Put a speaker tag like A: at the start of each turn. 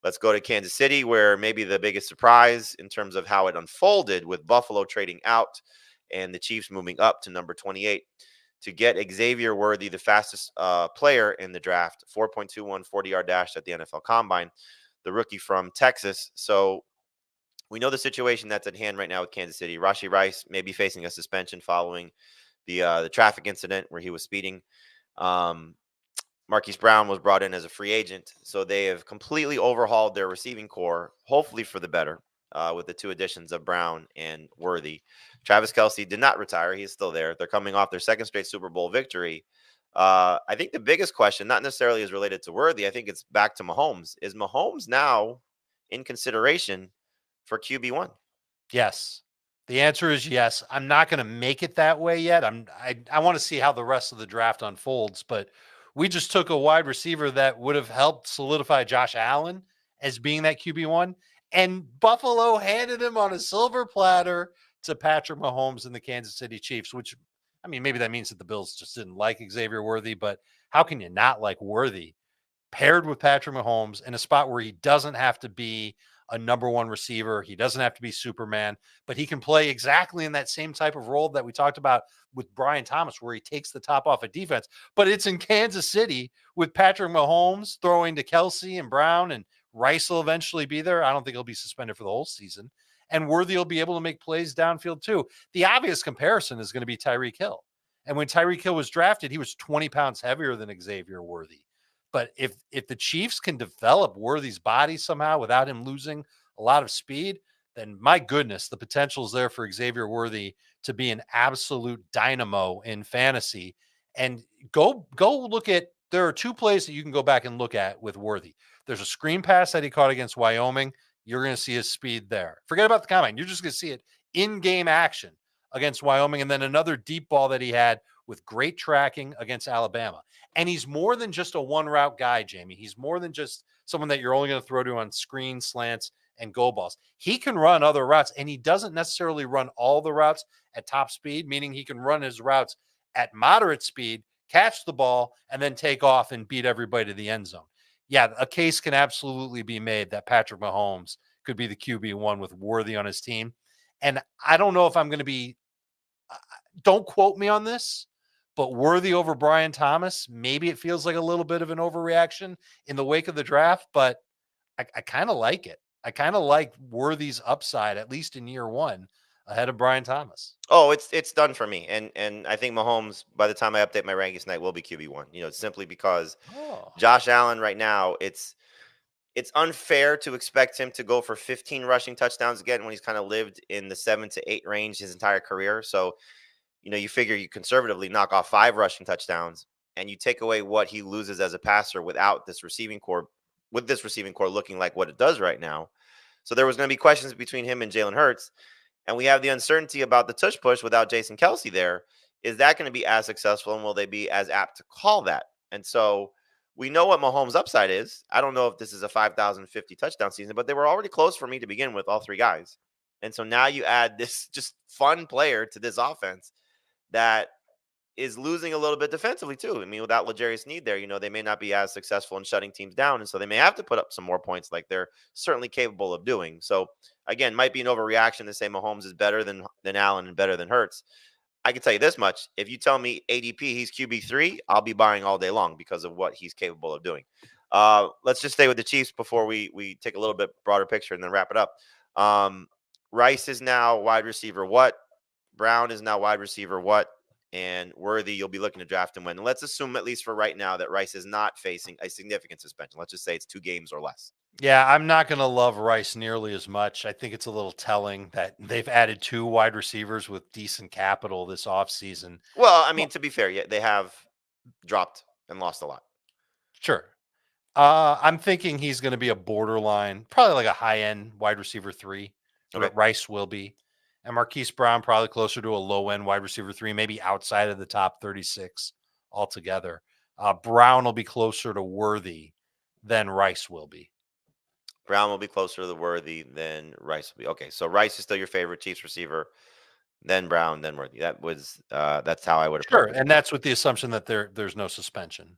A: Let's go to Kansas City, where maybe the biggest surprise in terms of how it unfolded, with Buffalo trading out and the Chiefs moving up to number 28 to get Xavier Worthy, the fastest player in the draft, 4.21 40-yard dash at the NFL Combine, the rookie from Texas. So we know the situation that's at hand right now with Kansas City. Rashee Rice may be facing a suspension following the traffic incident where he was speeding. Marquise Brown was brought in as a free agent, so they have completely overhauled their receiving core, hopefully for the better, with the two additions of Brown and Worthy. Travis Kelce did not retire; he's still there. They're coming off their second straight Super Bowl victory. I think the biggest question, not necessarily is related to Worthy, I think it's back to Mahomes. Is Mahomes now in consideration for QB1?
B: Yes. The answer is yes. I'm not going to make it that way yet. I want to see how the rest of the draft unfolds, but we just took a wide receiver that would have helped solidify Josh Allen as being that QB1, and Buffalo handed him on a silver platter to Patrick Mahomes and the Kansas City Chiefs, which, I mean, maybe that means that the Bills just didn't like Xavier Worthy, but how can you not like Worthy paired with Patrick Mahomes in a spot where he doesn't have to be a number one receiver? He doesn't have to be Superman, but he can play exactly in that same type of role that we talked about with Brian Thomas, where he takes the top off of defense. But it's in Kansas City with Patrick Mahomes throwing to Kelce and Brown, and Rice will eventually be there. I don't think he'll be suspended for the whole season. And Worthy will be able to make plays downfield too. The obvious comparison is going to be Tyreek Hill. And when Tyreek Hill was drafted, he was 20 pounds heavier than Xavier Worthy. But if the Chiefs can develop Worthy's body somehow without him losing a lot of speed, then my goodness, the potential is there for Xavier Worthy to be an absolute dynamo in fantasy. And go look at, there are two plays that you can go back and look at with Worthy. There's a screen pass that he caught against Wyoming. You're going to see his speed there. Forget about the combine. You're just going to see it in game action against Wyoming. And then another deep ball that he had with great tracking against Alabama. And he's more than just a one route guy, Jamie. He's more than just someone that you're only going to throw to on screen, slants, and go balls. He can run other routes, and he doesn't necessarily run all the routes at top speed, meaning he can run his routes at moderate speed, catch the ball, and then take off and beat everybody to the end zone. Yeah, a case can absolutely be made that Patrick Mahomes could be the QB1 with Worthy on his team. And I don't know if I'm going to be, don't quote me on this, but Worthy over Brian Thomas, maybe it feels like a little bit of an overreaction in the wake of the draft, but I kind of like it. I kind of like Worthy's upside, at least in year one, ahead of Brian Thomas.
A: Oh, it's done for me, and I think Mahomes, by the time I update my rankings tonight, will be QB1. Simply because
B: Oh,
A: Josh Allen right now, it's unfair to expect him to go for 15 rushing touchdowns again when he's kind of lived in the 7 to 8 range his entire career. So, you figure you conservatively knock off 5 rushing touchdowns and you take away what he loses as a passer without this receiving core, with this receiving core looking like what it does right now. So there was going to be questions between him and Jalen Hurts. And we have the uncertainty about the tush push without Jason Kelce there. Is that going to be as successful, and will they be as apt to call that? And so we know what Mahomes' upside is. I don't know if this is a 5,050 touchdown season, but they were already close for me to begin with, all 3 guys. And so now you add this just fun player to this offense that is losing a little bit defensively too. I mean, without L'Jarius Sneed there, they may not be as successful in shutting teams down, and so they may have to put up some more points, like they're certainly capable of doing. So again, might be an overreaction to say Mahomes is better than Allen and better than Hurts. I can tell you this much: if you tell me ADP he's QB3, I'll be buying all day long because of what he's capable of doing. Let's just stay with the Chiefs before we take a little bit broader picture and then wrap it up. Rice is now wide receiver what? Brown is now wide receiver what? And Worthy, you'll be looking to draft him when. And let's assume, at least for right now, that Rice is not facing a significant suspension. Let's just say it's 2 games or less.
B: yeah, I'm not going to love Rice nearly as much. I think it's a little telling that they've added 2 wide receivers with decent capital this offseason.
A: Well, I mean, to be fair, yeah, they have dropped and lost a lot.
B: Sure. I'm thinking he's going to be a borderline, probably like a high-end wide receiver 3.
A: Okay.
B: Rice will be. And Marquise Brown probably closer to a low-end wide receiver 3, maybe outside of the top 36 altogether. Brown will be closer to Worthy than Rice will be.
A: Brown will be closer to the Worthy than Rice will be. Okay, so Rice is still your favorite Chiefs receiver, then Brown, then Worthy. That's how I would approach it.
B: And that's with the assumption that there's no suspension.